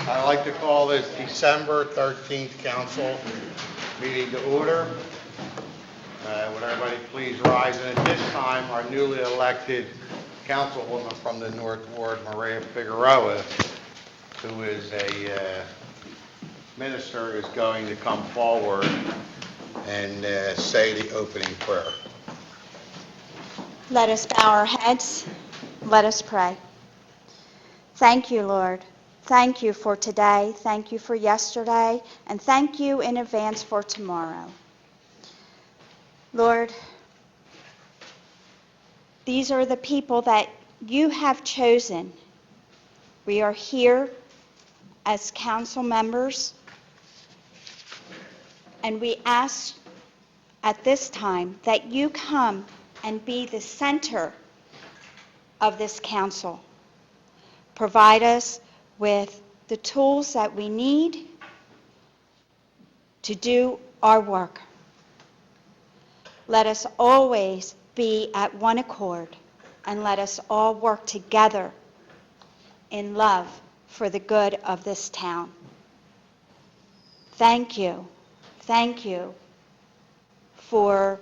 I'd like to call this December 13th council meeting to order. Would everybody please rise? And at this time, our newly elected councilwoman from the North Ward, Maria Figueroa, who is a minister, is going to come forward and say the opening prayer. Let us bow our heads. Let us pray. Thank you, Lord. Thank you for today. Thank you for yesterday. And thank you in advance for tomorrow. Lord, these are the people that you have chosen. We are here as council members, and we ask at this time that you come and be the center of this council. Provide us with the tools that we need to do our work. Let us always be at one accord, and let us all work together in love for the good of this town. Thank you. Thank you for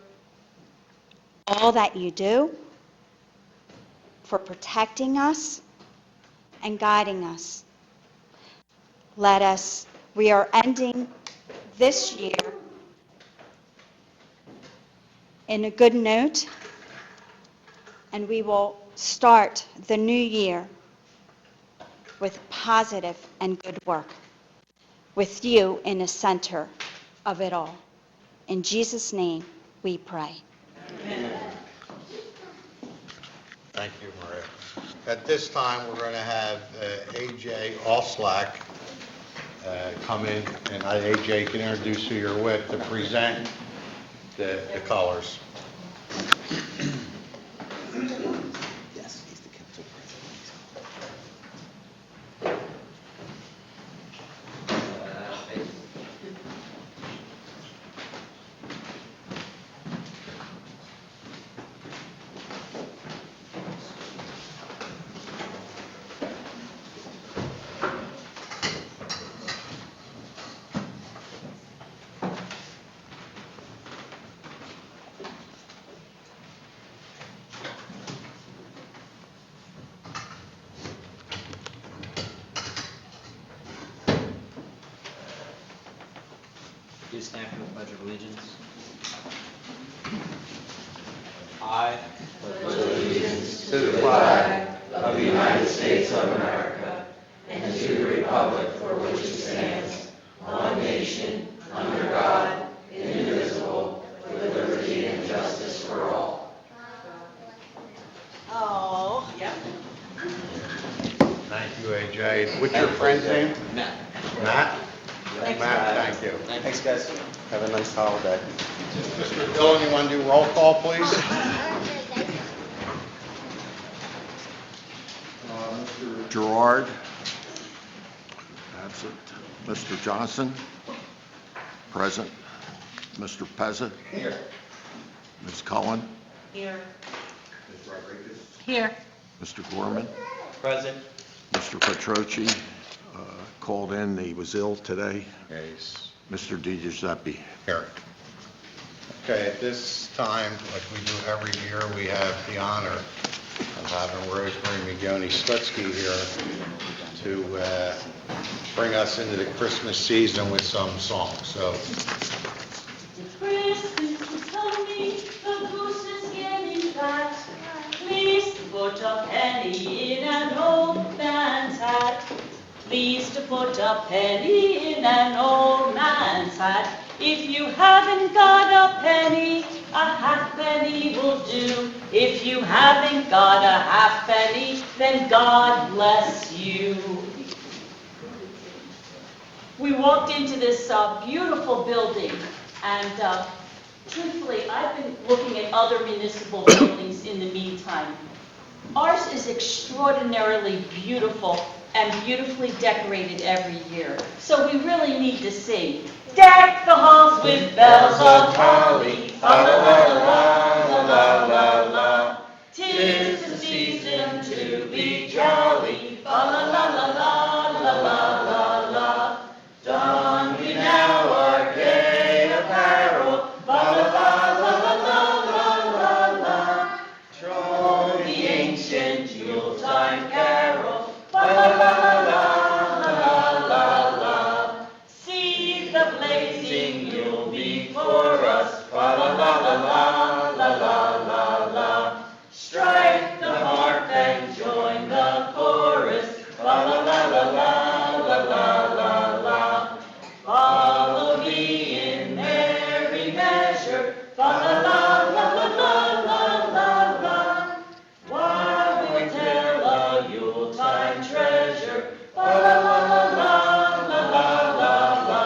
all that you do, for protecting us and guiding us. We are ending this year in a good note, and we will start the new year with positive and good work, with you in the center of it all. In Jesus' name we pray. Amen. Thank you, Maria. At this time, we're going to have A.J. Oslack come in, and A.J. can introduce who you're with to present the colors. Yes, he's the council president. Please stand for the Pledge of Allegiance. I pledge allegiance to the flag of the United States of America and to the republic for which it stands, one nation, under God, indivisible, with liberty and justice for all. Oh, Yep. Thank you, A.J. What's your friend's name? Matt. Matt? Thanks, Matt, thank you. Thanks, guys. Have a nice holiday. Mr. Dillon, you want to do roll call, please? Mr. Gerard, absent. Mr. Johnson, present. Mr. Pezza. Here. Ms. Cullen. Here. Ms. Rodriguez. Here. Mr. Gorman. Present. Mr. Petroci called in. He was ill today. Yes. Mr. DiGiuseppe. Here. Okay, at this time, like we do every year, we have the honor of having Rosemary Magoni-Slutsky here to bring us into the Christmas season with some songs. So, Christmas is coming, the goose is getting fat. Please to put a penny in an old man's hat. Please to put a penny in an old man's hat. If you haven't got a penny, a halfpenny will do. If you haven't got a halfpenny, then God bless you. We walked into this beautiful building, and truthfully, I've been looking at other municipal buildings in the meantime. Ours is extraordinarily beautiful and beautifully decorated every year. So we really need to sing. Deck the halls with bells of holly, fa la la la la la la la. 'Tis the season to be jolly, fa la la la la la la la. time treasure. La la la la la la la la.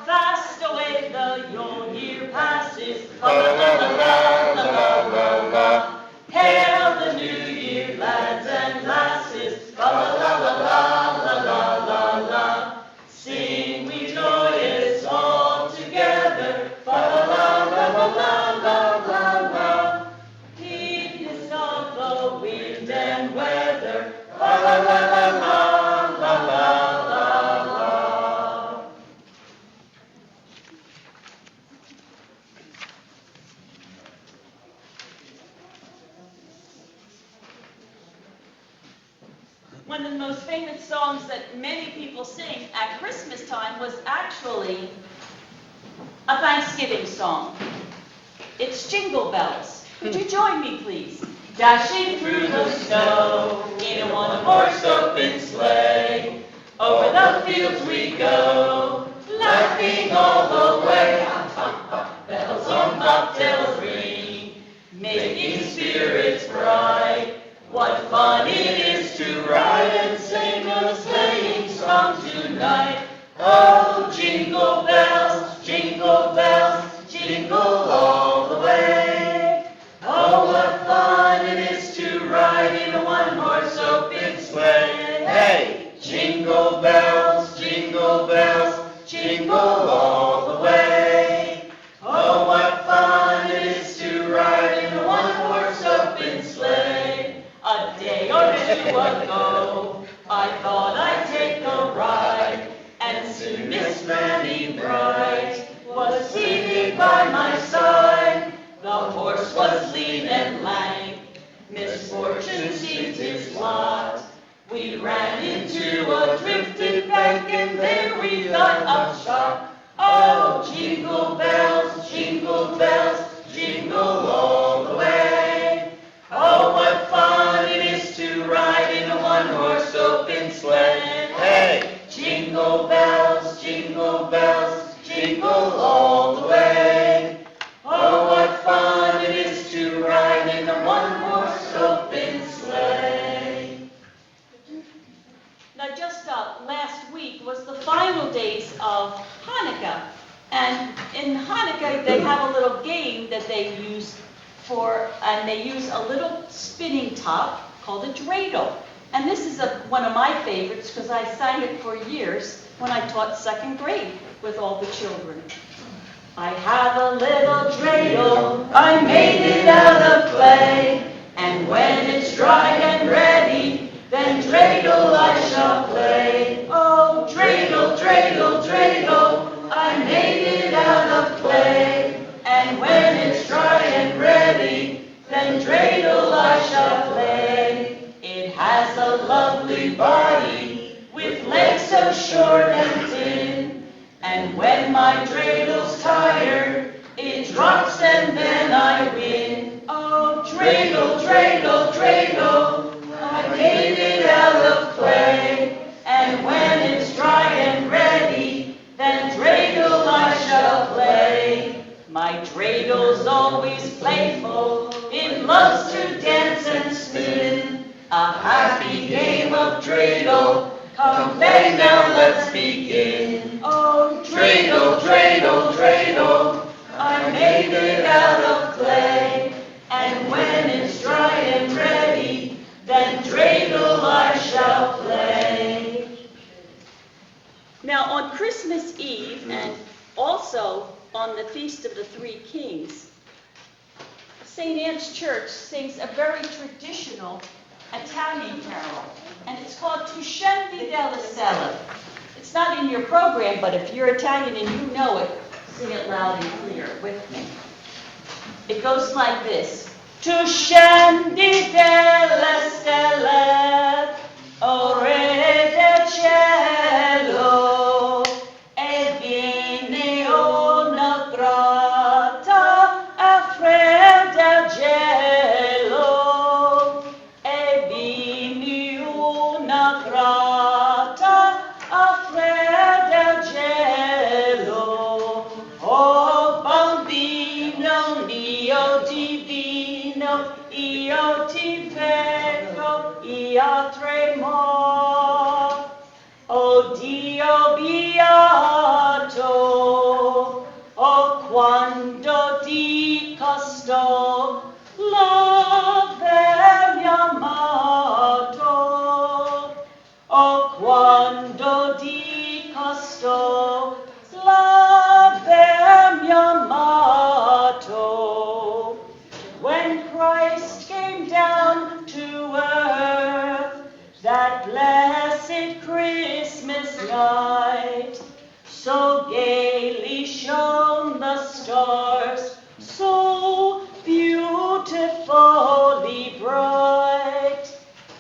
Fast away the Yule year passes. La la la la la la la la. Hail the new year, lads and lasses. La la la la la la la la. Sing we joyous all together. La la la la la la la la. Heedless of the wind and weather. La la la la la la la la la. One of the most famous songs that many people sing at Christmas time was actually a Thanksgiving song. It's Jingle Bells. Could you join me, please? Dashing through the snow in a one-horse open sleigh. Over the fields we go, laughing all the way. Bells on bobtails ring, making spirits bright. What fun it is to ride and sing a sleighing song tonight. Oh, jingle bells, jingle all the way. Oh, what fun it is to ride in a one-horse open sleigh. Hey! Jingle bells, jingle all the way. Oh, what fun it is to ride in a one-horse open sleigh. A day or two ago, I thought I'd take a ride, and soon Miss Fanny Bright was seated by my side. The horse was lean and lank, misfortune seemed his lot. We ran into a drifted bank, and there we got upshot. Oh, jingle bells, jingle all the way. Oh, what fun it is to ride in a one-horse open sleigh. Hey! Jingle bells, jingle all the way. Oh, what fun it is to ride in a one-horse open sleigh. Now, just last week was the final days of Hanukkah. And in Hanukkah, they have a little game that they use and they use a little spinning top called a dreidel. And this is one of my favorites because I sang it for years when I taught second grade with all the children. I have a little dreidel, I made it out of clay, and when it's dry and ready, then dreidel I shall play. Oh, dreidel, dreidel, dreidel, I made it out of clay, and when it's dry and ready, then dreidel I shall play. It has a lovely body, with legs so short and thin, and when my dreidel's tired, it drops and then I win. Oh, dreidel, dreidel, dreidel, I made it out of clay, and when it's dry and ready, then dreidel I shall play. My dreidel's always playful, it loves to dance and spin. A happy game of dreidel, come play now, let's begin. Oh, dreidel, dreidel, dreidel, I made it out of clay, and when it's dry and ready, then dreidel I shall play. Now, on Christmas Eve, and also on the Feast of the Three Kings, St. Anne's Church sings a very traditional Italian carol, and it's called Tu scendi dalla sella. It's not in your program, but if you're Italian and you know it, sing it loud and clear with me. It goes like this. Tu scendi dalla stella, o re del cielo, e viene una grata a fredda gelo, e viene una grata a fredda gelo. Oh bambino mio divino, io ti vedo, io tremo. Dio beato, o quando di costo l'avermi amato, o quando di costo l'avermi amato. When Christ came down to earth, that blessed Christmas night, so gaily shone the stars, so beautifully bright,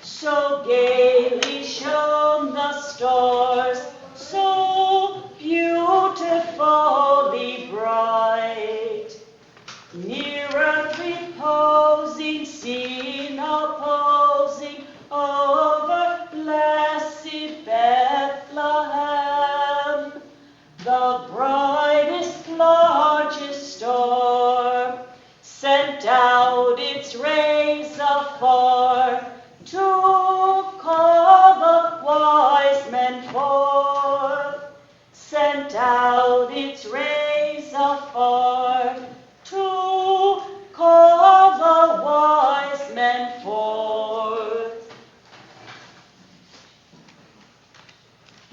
so gaily shone the stars, so beautifully bright. Near earth reposing, seen opposing, over blessed Bethlehem, the brightest, largest star sent out its rays afar to call the wise men forth, sent out its rays afar to call the wise men forth.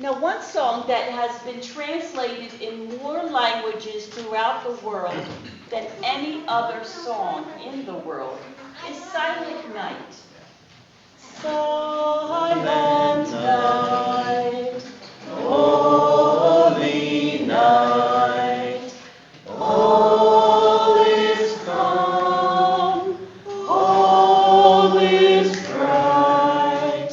Now, one song that has been translated in more languages throughout the world than any other song in the world is Silent Night. Silent night, holy night, all is calm, all is bright,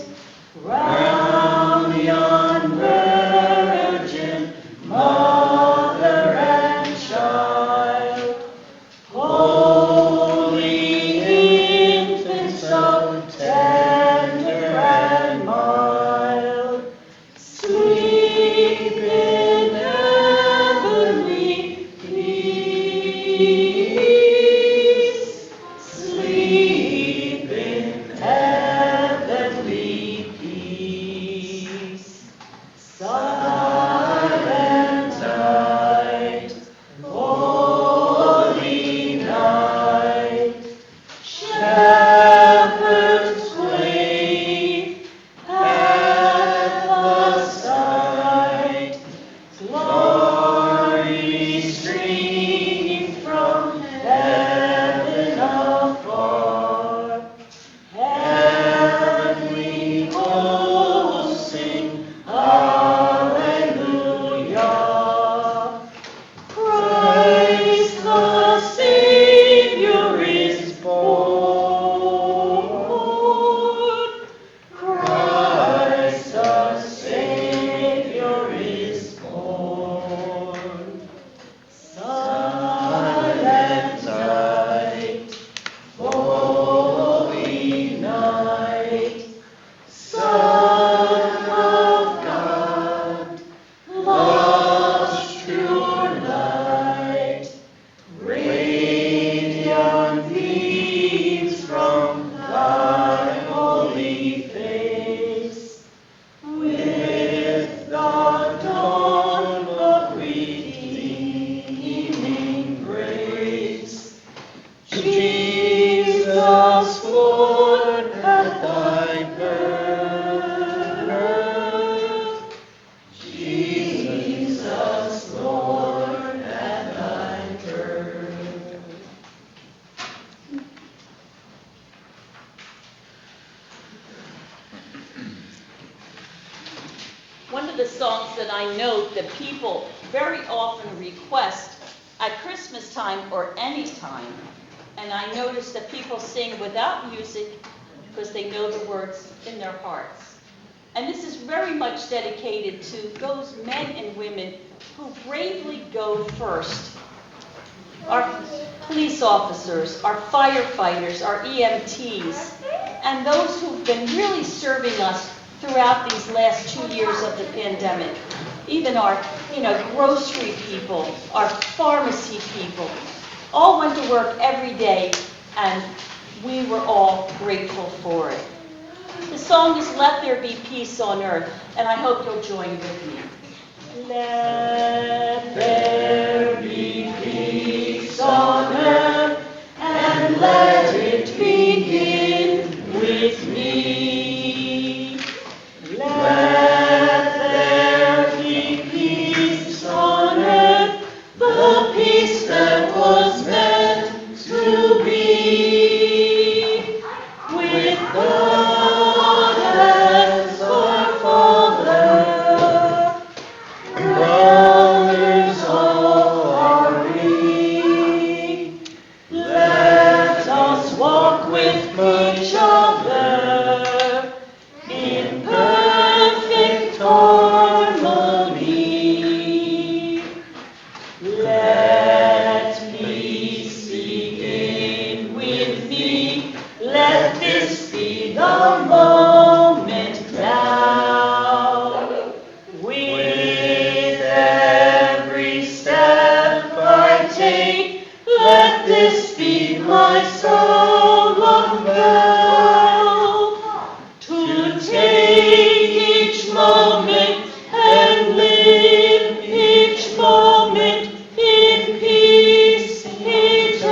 round yon virgin, mother and child, holy infants so tender and mild, sleep in heavenly peace, sleep in heavenly peace. Silent night, holy night, shepherds wait at the sight, glory streaming from heaven afar, heavenly hosts sing hallelujah. Christ the Savior is born. Christ the Savior is born. Silent night, holy night, Son of God, love's true light, radiant beams from thy holy face, with the dawn of redeeming grace. Jesus, born at thy birth, Jesus, born at thy birth. One of the songs that I note that people very often request at Christmas time or any time, and I notice that people sing without music because they know the words in their hearts. And this is very much dedicated to those men and women who bravely go first. Our police officers, our firefighters, our EMTs, and those who've been really serving us throughout these last 2 years of the pandemic. Even our, grocery people, our pharmacy people, all went to work every day, and we were all grateful for it. The song is Let There Be Peace on Earth, and I hope you'll join with me. Let there be peace on earth, and let it begin with me. Let there be peace on earth, the peace that was meant to be. With God as our Father, brothers all are we. Let us walk with each other in perfect harmony. Let peace begin with me. Let this be the moment now. With every step I take, let this be my solemn vow. To take each moment and live each moment in peace eternally.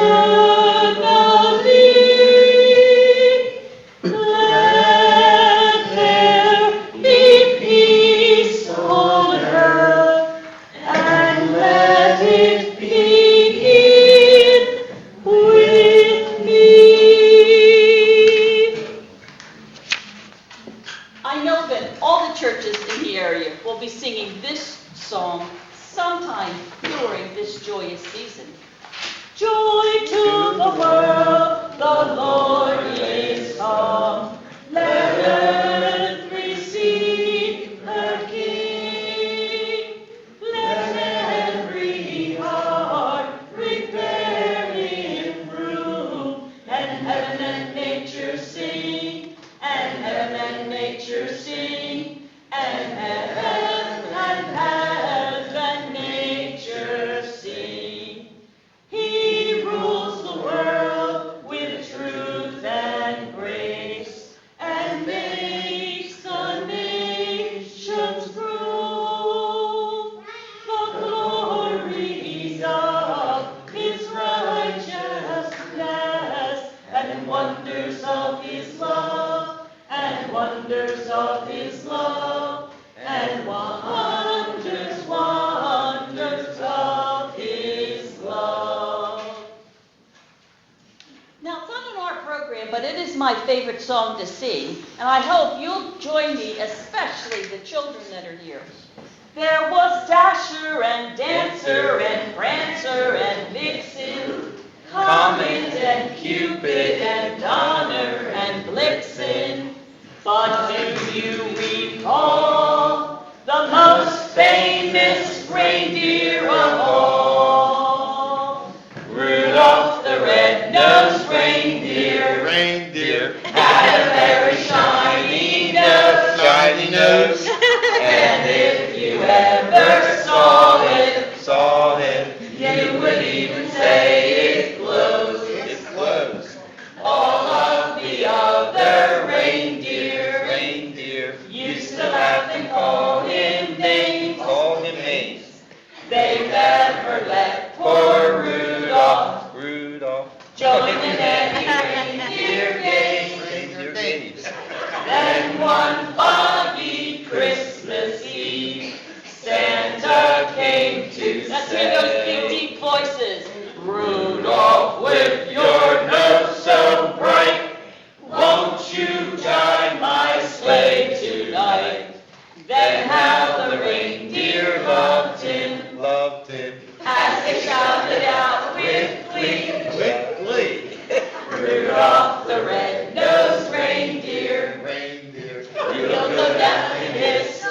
Let there be peace on earth, and let it begin with me. I know that all the churches in the area will be singing this song sometime during this joyous season. Joy to the world, the Lord is come. Let earth receive her King. Let every heart prepare Him room, and heaven and nature sing, and heaven and nature sing, and heaven and nature sing. He rules the world with truth and grace, and makes the nations grow. The glories of His righteousness, and wonders of His love, and wonders of His love, and wonders of His love. Now, it's not in our program, but it is my favorite song to sing, and I hope you'll join me, especially the children that are here. There was Dasher and Dancer and Prancer and Vixen, Comet and Cupid and Donner and Blitzen. But do you recall the most famous reindeer of all? Rudolph the red-nosed reindeer had a very shiny nose. And if you ever saw it, you would even say it glows. All of the other reindeer used to laugh and call him names. They never let poor Rudolph join in any reindeer games. Then one foggy Christmas Eve, Santa came to Let's hear those big deep voices. Rudolph, with your nose so bright, won't you join my sleigh tonight? Then how the reindeer loved him as they shouted out with glee. Rudolph the red-nosed reindeer, you'll go down in history.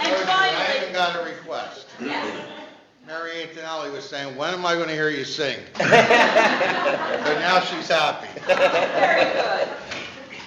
And I finally, even got a request. yes. Mary Antonelli was saying, when am I going to hear you sing? So now she's happy. Very good.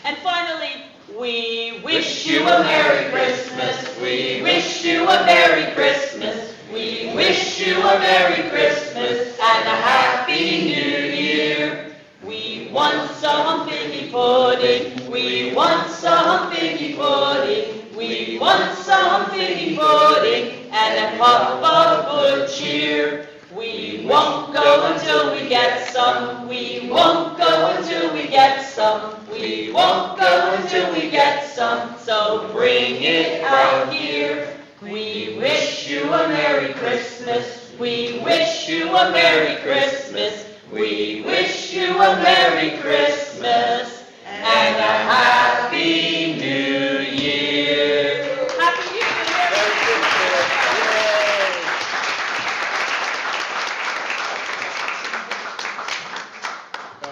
And finally, we wish you a Merry Christmas. We wish you a Merry Christmas. We wish you a Merry Christmas and a Happy New Year. We want some figgy pudding. We want some figgy pudding. We want some figgy pudding and a puff of good cheer. We won't go until we get some. We won't go until we get some. We won't go until we get some. So bring it out here. We wish you a Merry Christmas. We wish you a Merry Christmas. We wish you a Merry Christmas and a Happy New Year. Happy New Year.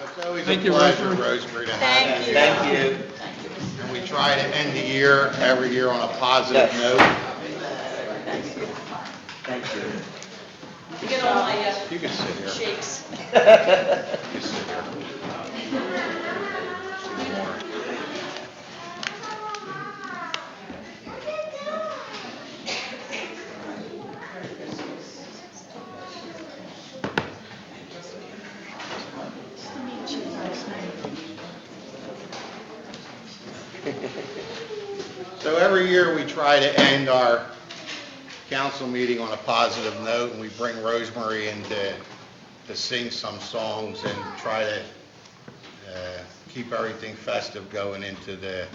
It's always a pleasure, Rosemary, to have you. Thank you. And we try to end the year, every year, on a positive note. Thank you. You get all my You can sit here. shakes. You can sit here. So every year, we try to end our council meeting on a positive note, and we bring Rosemary in to sing some songs and try to keep everything festive going into the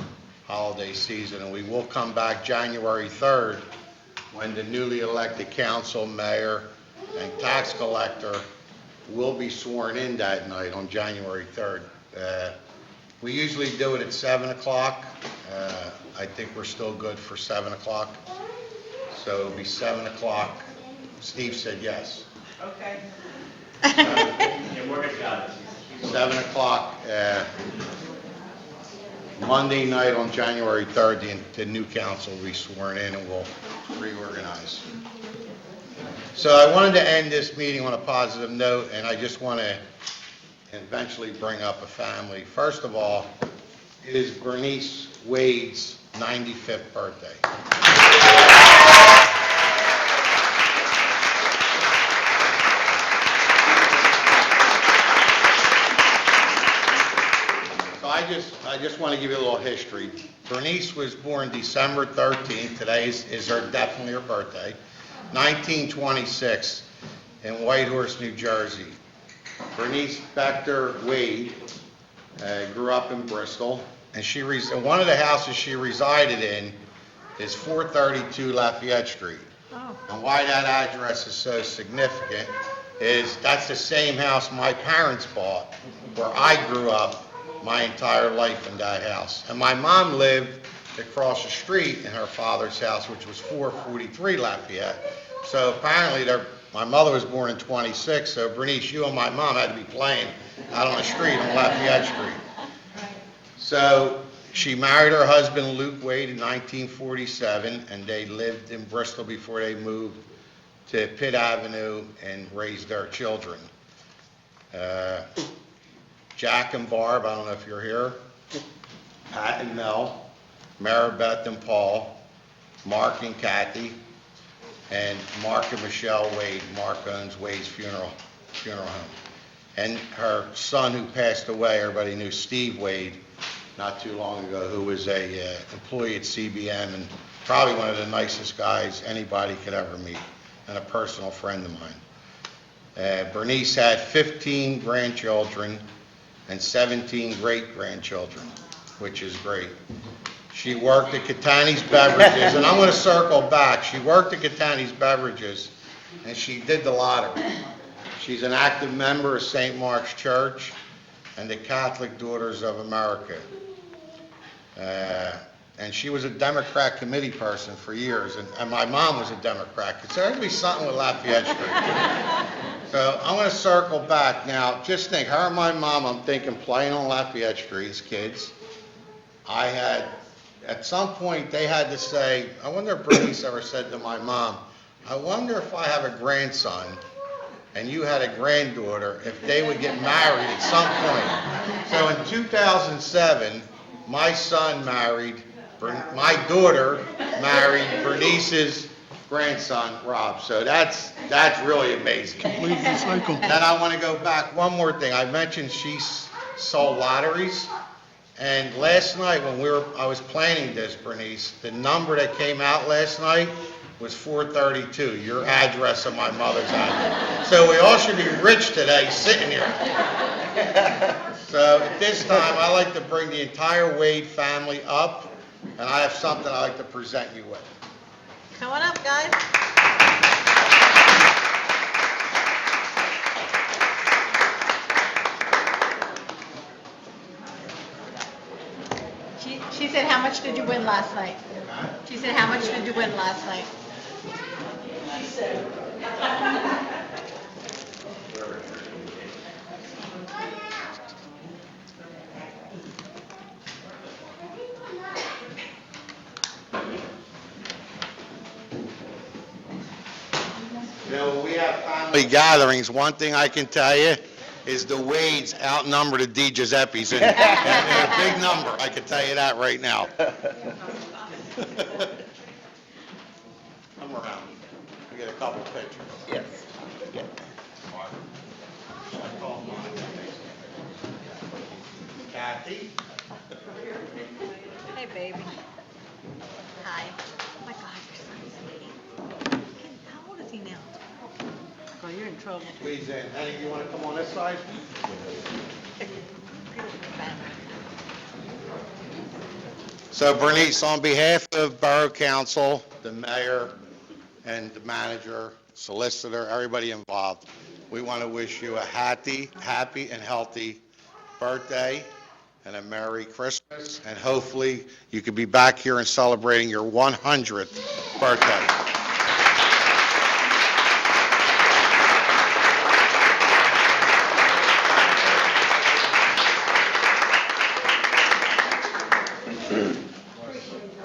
holiday season. And we will come back January 3rd, when the newly elected council, mayor, and tax collector will be sworn in that night on January 3rd. We usually do it at 7 o'clock. I think we're still good for 7 o'clock. So it'll be 7 o'clock. Steve said yes. Okay. 7 o'clock, Monday night on January 3rd, the new council will be sworn in and we'll reorganize. So I wanted to end this meeting on a positive note, and I just want to eventually bring up a family. First of all, it is Bernice Wade's 95th birthday. So I just want to give you a little history. Bernice was born December 13th. Today is definitely her birthday. 1926 in Whitehorse, New Jersey. Bernice Bechter Wade grew up in Bristol, and one of the houses she resided in is 432 Lafayette Street. And why that address is so significant is that's the same house my parents bought, where I grew up my entire life in that house. And my mom lived across the street in her father's house, which was 443 Lafayette. So apparently my mother was born in 26, so Bernice, you and my mom had to be playing out on the street on Lafayette Street. So she married her husband Luke Wade in 1947, and they lived in Bristol before they moved to Pitt Avenue and raised their children. Jack and Barb, I don't know if you're here, Pat and Mel, Maribeth and Paul, Mark and Kathy, and Mark and Michelle Wade. Mark owns Wade's Funeral Home. And her son who passed away, everybody knew Steve Wade not too long ago, who was a employee at CBM and probably one of the nicest guys anybody could ever meet, and a personal friend of mine. Bernice had 15 grandchildren and 17 great-grandchildren, which is great. She worked at Catani's Beverages, and I'm going to circle back. She worked at Catani's Beverages, and she did the lottery. She's an active member of St. Mark's Church and the Catholic Daughters of America. And she was a Democrat committee person for years, and my mom was a Democrat. So there'd be something with Lafayette Street. So I'm going to circle back. Now, just think, her and my mom, I'm thinking, playing on Lafayette Street as kids. At some point, they had to say, I wonder if Bernice ever said to my mom, I wonder if I have a grandson and you had a granddaughter, if they would get married at some point. So in 2007, my daughter married Bernice's grandson, Rob. So that's really amazing. Complete the cycle. Then I want to go back, one more thing. I mentioned she sold lotteries, and last night when I was planning this, Bernice, the number that came out last night was 432, your address and my mother's address. So we all should be rich today, sitting here. So at this time, I like to bring the entire Wade family up, and I have something I'd like to present you with. Come on up, guys. She said, how much did you win last night? She said, how much did you win last night? You know, when we have family gatherings, one thing I can tell you is the Wades outnumber the Di Giuseppes in a big number. I can tell you that right now. Come around. We get a couple pictures. Yes. Kathy? Hey, baby. Hi. Oh my God, your son's 8. How old is he now? Oh, you're in trouble. Squeeze in. Henny, you want to come on this side? So Bernice, on behalf of Borough Council, the mayor, and the manager, solicitor, everybody involved, we want to wish you a happy and healthy birthday and a Merry Christmas, and hopefully you could be back here and celebrating your 100th birthday.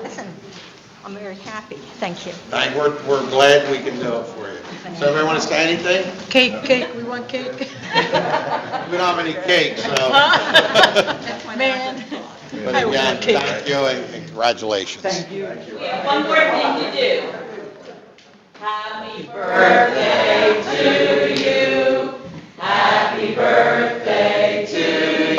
Listen, I'm very happy. Thank you. We're glad we can do it for you. So everybody want to say anything? Cake, we want cake. We don't have any cake, so. Man. But again, thank you and congratulations. Thank you. We have one more thing to do. Happy birthday to you. Happy birthday to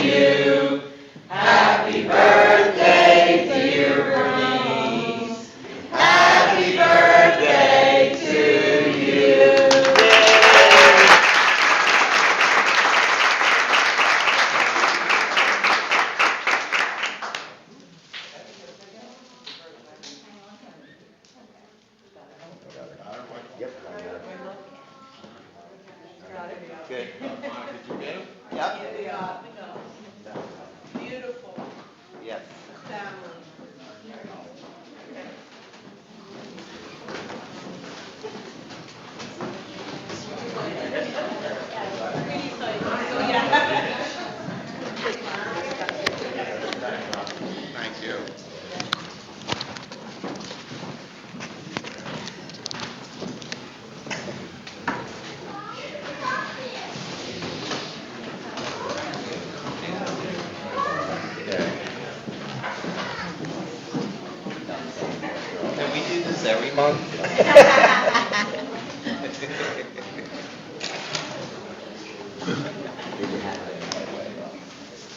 you. Happy birthday, dear Bernice. Happy birthday to you. Okay. Monica, did you get him? Yep. Beautiful Yes. family. Thank you. Can we do this every month?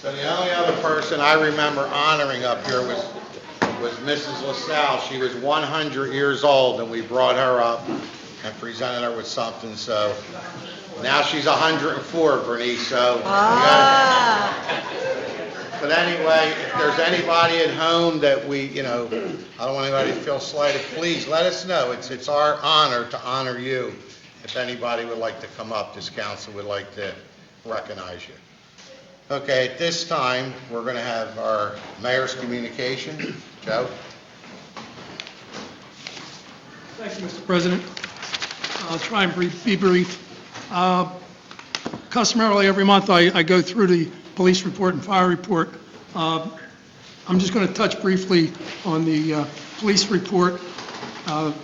So the only other person I remember honoring up here was Mrs. LaSalle. She was 100 years old, and we brought her up and presented her with something, so now she's 104, Bernice, so. But anyway, if there's anybody at home that I don't want anybody to feel slighted, please let us know. It's our honor to honor you. If anybody would like to come up, this council would like to recognize you. Okay, at this time, we're going to have our mayor's communication. Joe? Thank you, Mr. President. I'll try and be brief. Customarily, every month, I go through the police report and fire report. I'm just going to touch briefly on the police report.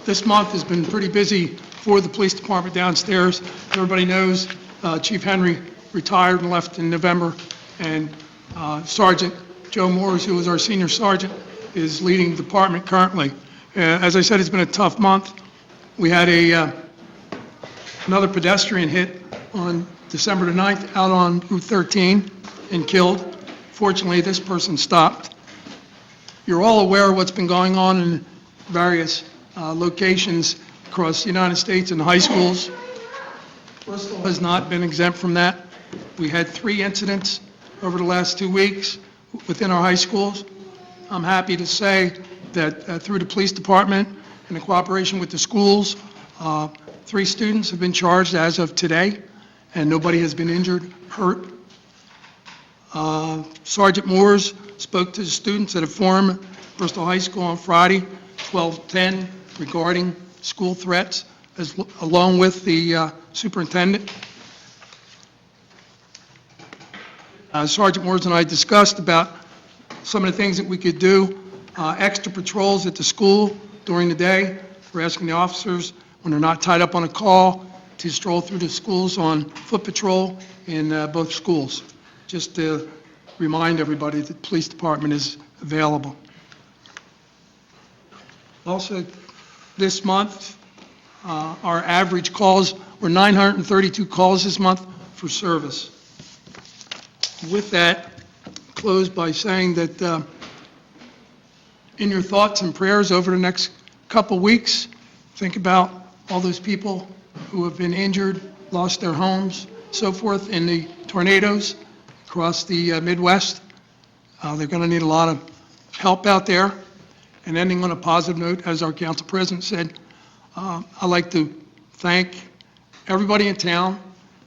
This month has been pretty busy for the police department downstairs. Everybody knows Chief Henry retired and left in November, and Sergeant Joe Moores, who was our senior sergeant, is leading the department currently. As I said, it's been a tough month. We had another pedestrian hit on December the 9th out on Route 13 and killed. Fortunately, this person stopped. You're all aware of what's been going on in various locations across the United States and high schools. Bristol has not been exempt from that. We had 3 incidents over the last 2 weeks within our high schools. I'm happy to say that through the police department and in cooperation with the schools, 3 students have been charged as of today, and nobody has been injured, hurt. Sergeant Moores spoke to the students at a forum at Bristol High School on Friday, 12/10, regarding school threats, along with the superintendent. Sergeant Moores and I discussed about some of the things that we could do, extra patrols at the school during the day. We're asking the officers, when they're not tied up on a call, to stroll through the schools on foot patrol in both schools, just to remind everybody that the police department is available. Also, this month, our average calls were 932 calls this month for service. With that, close by saying that in your thoughts and prayers over the next couple weeks, think about all those people who have been injured, lost their homes, so forth, in the tornadoes across the Midwest. They're going to need a lot of help out there. And ending on a positive note, as our council president said, I'd like to thank everybody in town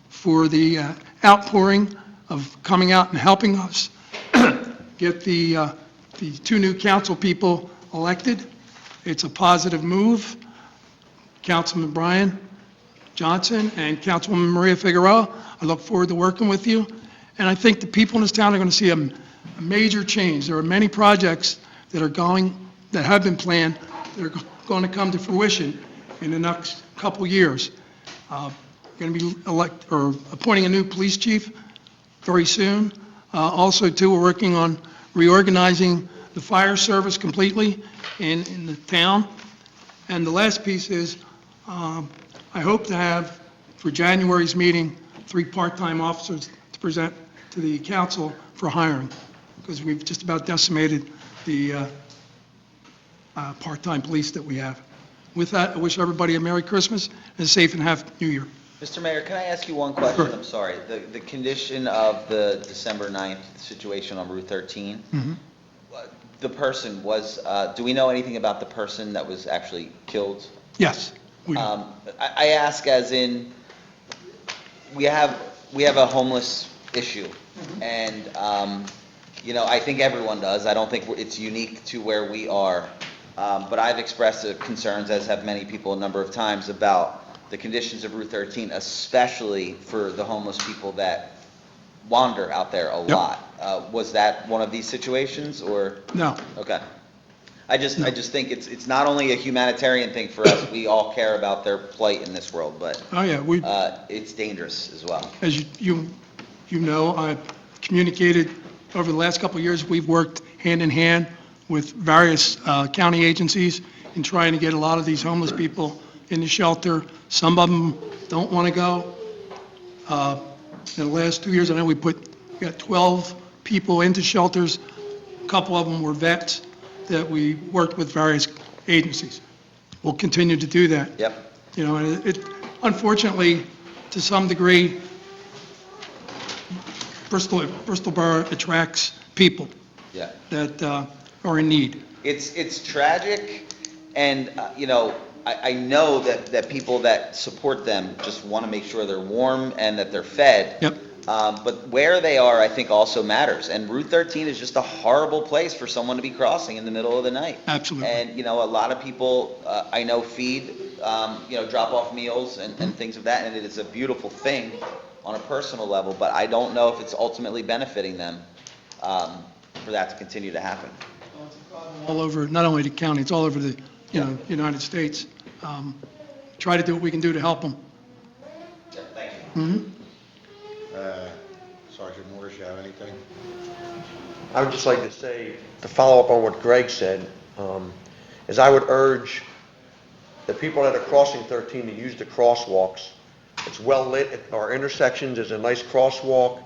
for the outpouring of coming out and helping us get the 2 new council people elected. It's a positive move. Councilman Brian Johnson and Councilwoman Maria Figueroa, I look forward to working with you. And I think the people in this town are going to see a major change. There are many projects that have been planned that are going to come to fruition in the next couple years. We're going to be appointing a new police chief very soon. Also, too, we're working on reorganizing the fire service completely in the town. And the last piece is, I hope to have, for January's meeting, 3 part-time officers to present to the council for hiring, because we've just about decimated the part-time police that we have. With that, I wish everybody a Merry Christmas and a safe and happy New Year. Mr. Mayor, can I ask you one question? Sure. I'm sorry. The condition of the December 9th situation on Route 13, the person was, do we know anything about the person that was actually killed? Yes. we do. I ask as in, we have a homeless issue, and, I think everyone does. I don't think it's unique to where we are, but I've expressed concerns, as have many people, a number of times, about the conditions of Route 13, especially for the homeless people that wander out there a lot. Was that one of these situations, or? No. Okay. I just think it's not only a humanitarian thing for us, we all care about their plight in this world, but Oh, yeah. it's dangerous as well. As you know, I've communicated over the last couple of years. We've worked hand in hand with various county agencies in trying to get a lot of these homeless people in the shelter. Some of them don't want to go. In the last 2 years, I know we got 12 people into shelters. A couple of them were vets that we worked with various agencies. We'll continue to do that. Yep. And it unfortunately, to some degree, Bristol Borough attracts people Yeah. that are in need. It's tragic, and, I know that people that support them just want to make sure they're warm and that they're fed. Yep. But where they are, I think, also matters. And Route 13 is just a horrible place for someone to be crossing in the middle of the night. Absolutely. And, a lot of people, I know, feed, drop off meals and things of that, and it is a beautiful thing on a personal level, but I don't know if it's ultimately benefiting them for that to continue to happen. All over, not only the county, it's all over the, United States. Try to do what we can do to help them. Yeah, thank you. Sergeant Morris, you have anything? I would just like to say, to follow up on what Greg said, is I would urge the people that are crossing 13 to use the crosswalks. It's well lit at our intersections, there's a nice crosswalk.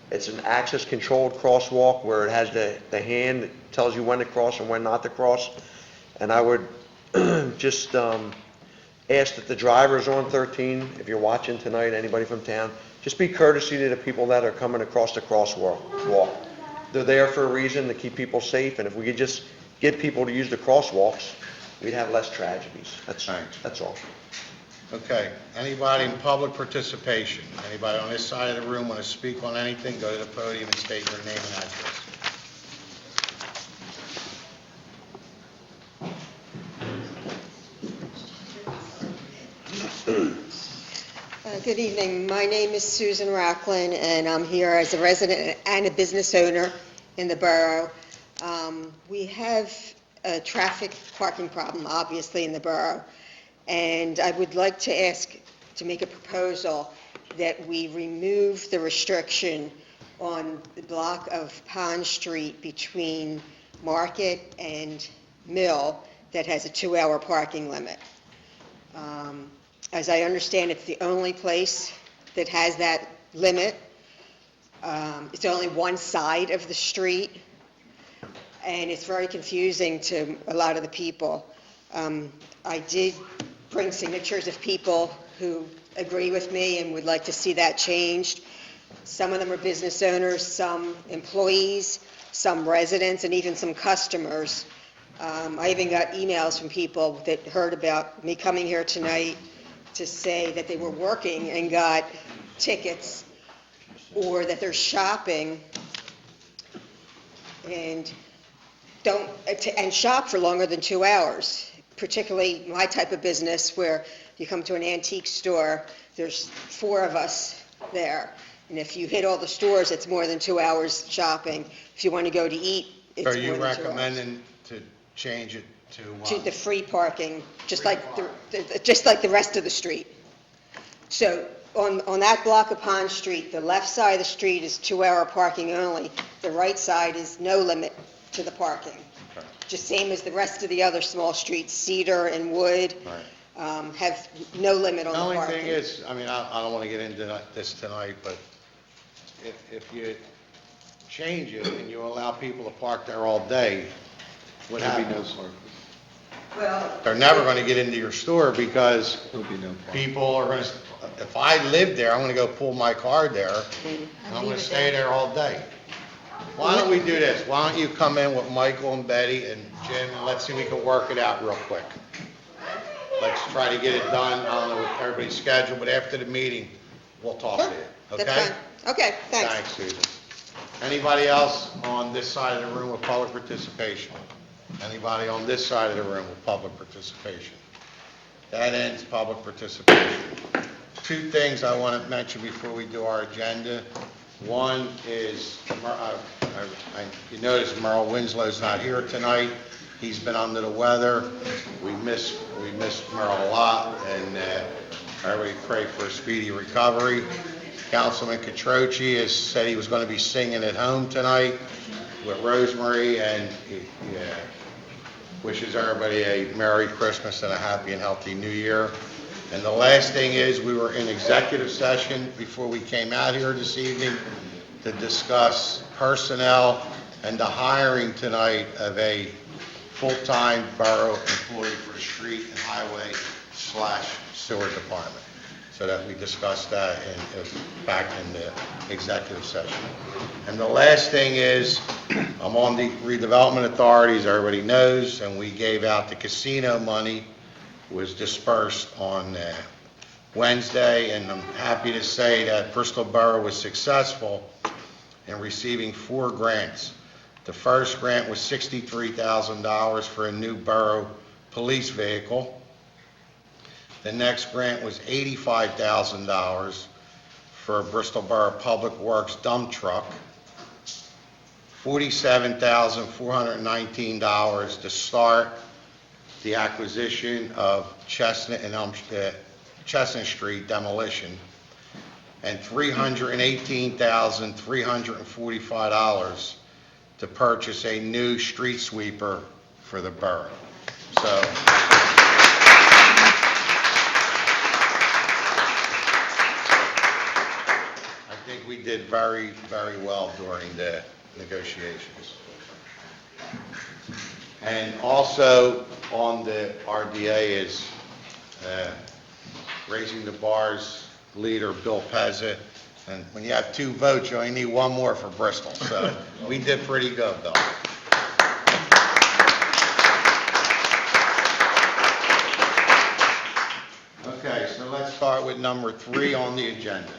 It's an access controlled crosswalk where it has the hand that tells you when to cross and when not to cross. And I would just ask that the drivers on 13, if you're watching tonight, anybody from town, just be courtesy to the people that are coming across the crosswalk. They're there for a reason, to keep people safe, and if we could just get people to use the crosswalks, we'd have less tragedies. That's all. Okay, anybody in public participation? Anybody on this side of the room want to speak on anything? Go to the podium and state your name and address. Good evening. My name is Susan Racklin, and I'm here as a resident and a business owner in the borough. We have a traffic parking problem, obviously, in the borough, and I would like to ask to make a proposal that we remove the restriction on the block of Pond Street between Market and Mill that has a 2-hour parking limit. As I understand, it's the only place that has that limit. It's only one side of the street, and it's very confusing to a lot of the people. I did bring signatures of people who agree with me and would like to see that changed. Some of them are business owners, some employees, some residents, and even some customers. I even got emails from people that heard about me coming here tonight to say that they were working and got tickets, or that they're shopping and shop for longer than 2 hours, particularly my type of business where you come to an antique store, there's 4 of us there. And if you hit all the stores, it's more than 2 hours shopping. If you want to go to eat, it's more Are than 2 you hours. recommending to change it to To the free parking, just like the rest of the street. So on that block of Pond Street, the left side of the street is 2-hour parking only. The right side is no limit to the parking. Just same as the rest of the other small streets, Cedar and Wood, have no limit on The the only parking. thing is, I mean, I don't want to get into this tonight, but if you change it and you allow people to park there all day, what happens? Well, They're never going to get into your store because people are going to, if I live there, I'm going to go pull my car there, and I'm going to stay there all day. Why don't we do this? Why don't you come in with Michael and Betty and Jim, and let's see if we can work it out real quick. Let's try to get it done. I don't know what everybody's schedule, but after the meeting, we'll talk to you, okay? That's fine. Okay, thanks. Thanks, Susan. Anybody else on this side of the room with public participation? Anybody on this side of the room with public participation? That ends public participation. 2 things I want to mention before we do our agenda. One is, you notice Merle Winslow's not here tonight. He's been under the weather. We miss Merle a lot, and everybody pray for a speedy recovery. Councilman Catroci has said he was going to be singing at home tonight with Rosemary, and he wishes everybody a Merry Christmas and a happy and healthy New Year. And the last thing is, we were in executive session before we came out here this evening to discuss personnel and the hiring tonight of a full-time borough employee for the street and highway / sewer department. So that we discussed that back in the executive session. And the last thing is, I'm on the Redevelopment Authorities, everybody knows, and we gave out the casino money, was dispersed on Wednesday, and I'm happy to say that Bristol Borough was successful in receiving 4 grants. The first grant was $63,000 for a new borough police vehicle. The next grant was $85,000 for a Bristol Borough Public Works dump truck, $47,419 to start the acquisition of Chestnut and Chestnut Street demolition, and $318,345 to purchase a new street sweeper for the borough. So did very, very well during the negotiations. And also on the RDA is raising the bar's leader, Bill Pezza. And when you have 2 votes, you only need 1 more for Bristol. So we did pretty good, Bill. Okay, so let's start with number 3 on the agenda.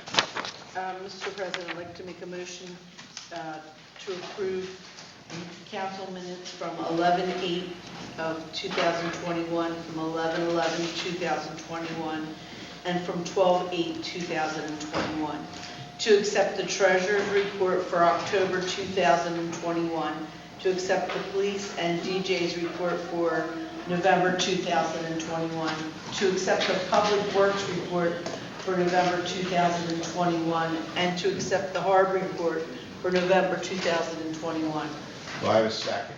Mr. President, I'd like to make a motion to approve council minutes from 11/8 of 2021, from 11/11/2021, and from 12/8/2021. To accept the treasurer's report for October 2021. To accept the police and DJ's report for November 2021. To accept the public works report for November 2021, and to accept the harbor report for November 2021. Do I have a second?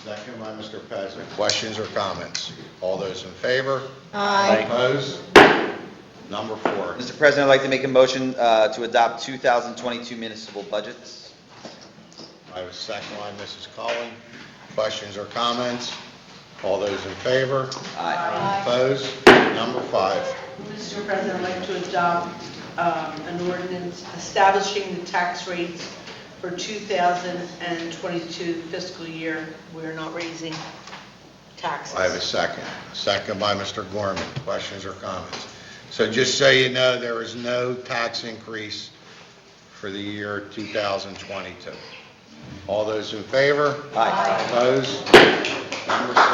Second by Mr. Pezza. Questions or comments? All those in favor? Aye. Opposed? Number 4. Mr. President, I'd like to make a motion to adopt 2022 municipal budgets. I have a second by Mrs. Cullen. Questions or comments? All those in favor? Aye. Opposed? Number 5. Mr. President, I'd like to adopt an ordinance establishing the tax rates for 2022 fiscal year. We're not raising taxes. I have a second. Second by Mr. Gorman. Questions or comments? So just so you know, there is no tax increase for the year 2022. All those in favor? Aye. Opposed? Number 6.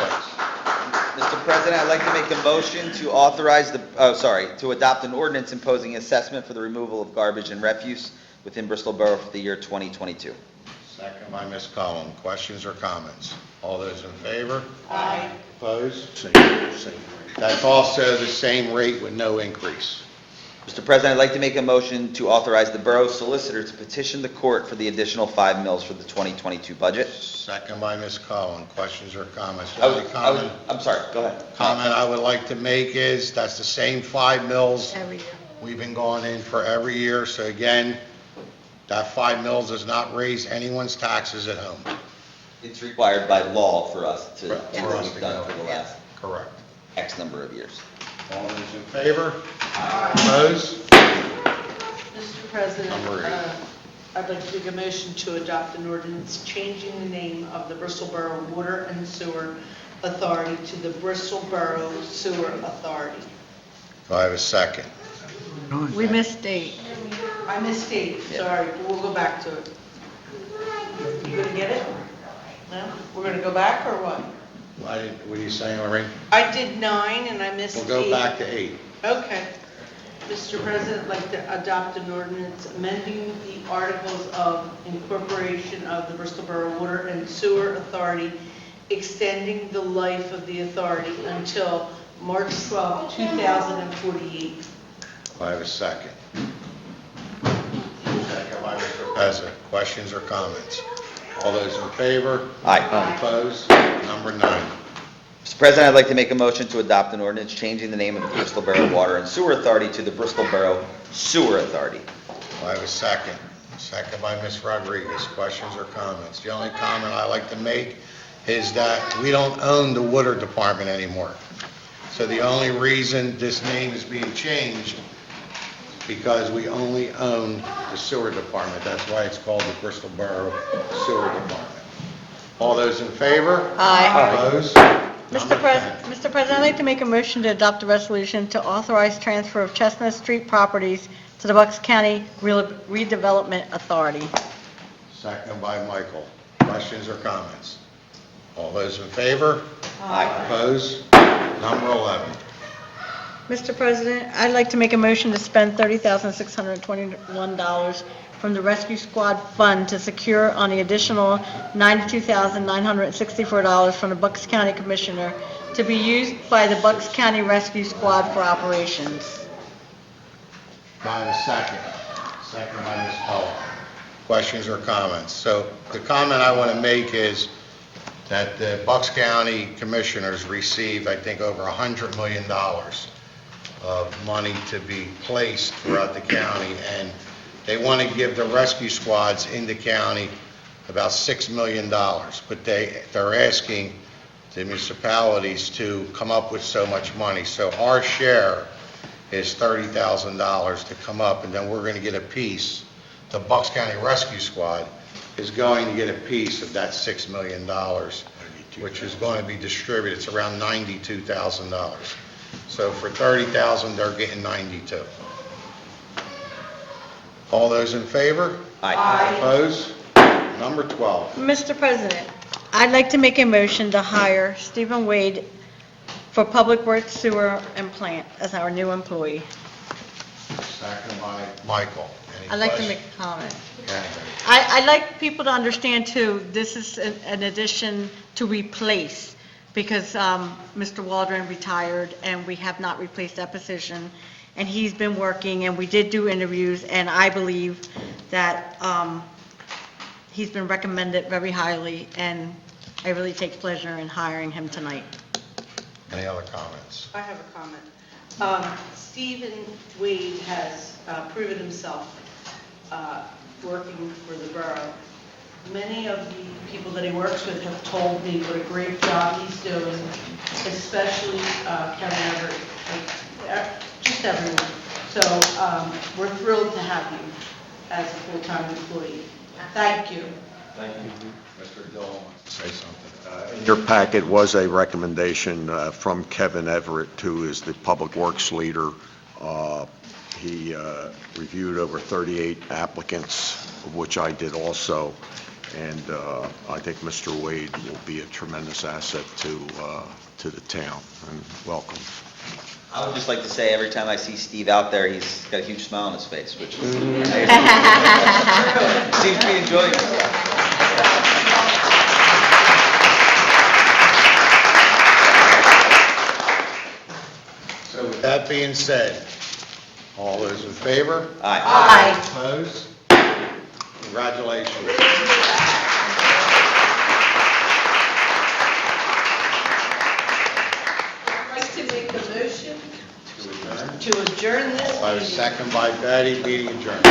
Mr. President, I'd like to make a motion to authorize to adopt an ordinance imposing assessment for the removal of garbage and refuse within Bristol Borough for the year 2022. Second by Ms. Cullen. Questions or comments? All those in favor? Aye. Opposed? Same rate. That's also the same rate with no increase. Mr. President, I'd like to make a motion to authorize the borough solicitor to petition the court for the additional 5 mills for the 2022 budget. Second by Ms. Cullen. Questions or comments? The only I'm sorry, go ahead. comment I would like to make is that's the same 5 mills Every year. we've been going in for every year. So again, that 5 mills does not raise anyone's taxes at home. It's required by law for us to do For what us we've to done go. for the last Correct. X number of years. All those in favor? Opposed? Mr. President, Number 8. I'd like to make a motion to adopt an ordinance changing the name of the Bristol Borough Water and Sewer Authority to the Bristol Borough Sewer Authority. Do I have a second? We missed date. I misstate, sorry, we'll go back to it. You gonna get it? No? We're gonna go back or what? What are you saying, Lorraine? I did 9 and I missed 8. We'll go back to 8. Okay. Mr. President, I'd like to adopt an ordinance amending the Articles of Incorporation of the Bristol Borough Water and Sewer Authority, extending the life of the authority until March 12, 2048. Do I have a second? Second by Mr. Pezza. Questions or comments? All those in favor? Aye. Opposed? Number 9. Mr. President, I'd like to make a motion to adopt an ordinance changing the name of the Bristol Borough Water and Sewer Authority to the Bristol Borough Sewer Authority. Do I have a second? Second by Ms. Rodriguez. Questions or comments? The only comment I like to make is that we don't own the water department anymore. So the only reason this name is being changed because we only own the sewer department. That's why it's called the Bristol Borough Sewer Department. All those in favor? Aye. Opposed? Mr. President, I'd like to make a motion to adopt a resolution to authorize transfer of Chestnut Street properties to the Bucks County Redevelopment Authority. Second by Michael. Questions or comments? All those in favor? Aye. Opposed? Number 11. Mr. President, I'd like to make a motion to spend $30,621 from the Rescue Squad Fund to secure on the additional $92,964 from the Bucks County Commissioner to be used by the Bucks County Rescue Squad for operations. Do I have a second? Second by Ms. Cullen. Questions or comments? So the comment I want to make is that the Bucks County Commissioners received, I think, over $100 million of money to be placed throughout the county, and They want to give the rescue squads in the county about $6 million, but they're asking the municipalities to come up with so much money. So our share is $30,000 to come up, and then we're going to get a piece. The Bucks County Rescue Squad is going to get a piece of that $6 million, which is going to be distributed. It's around $92,000. So for $30,000, they're getting $92,000. All those in favor? Aye. Opposed? Number 12. Mr. President, I'd like to make a motion to hire Stephen Wade for Public Works, Sewer, and Plant as our new employee. Second by Michael. Any I'd like to questions? make a comment. Yeah. I'd like people to understand too, this is an addition to replace, because Mr. Waldron retired and we have not replaced that position. And he's been working, and we did do interviews, and I believe that he's been recommended very highly, and I really take pleasure in hiring him tonight. Any other comments? I have a comment. Stephen Wade has proven himself working for the borough. Many of the people that he works with have told me what a great job he's doing, especially Kevin Everett, just everyone. So we're thrilled to have you as a full-time employee. Thank you. Thank you. Mr. Dillon wants to say something. In your packet was a recommendation from Kevin Everett, who is the Public Works leader. He reviewed over 38 applicants, of which I did also, and I think Mr. Wade will be a tremendous asset to the town, and welcome. I would just like to say, every time I see Steve out there, he's got a huge smile on his face, which is seems to be enjoying himself. So with that being said, all those in favor? Aye. Opposed? Congratulations. I'd like to make a motion To adjourn. to adjourn this By meeting. second by Betty, meeting adjourned.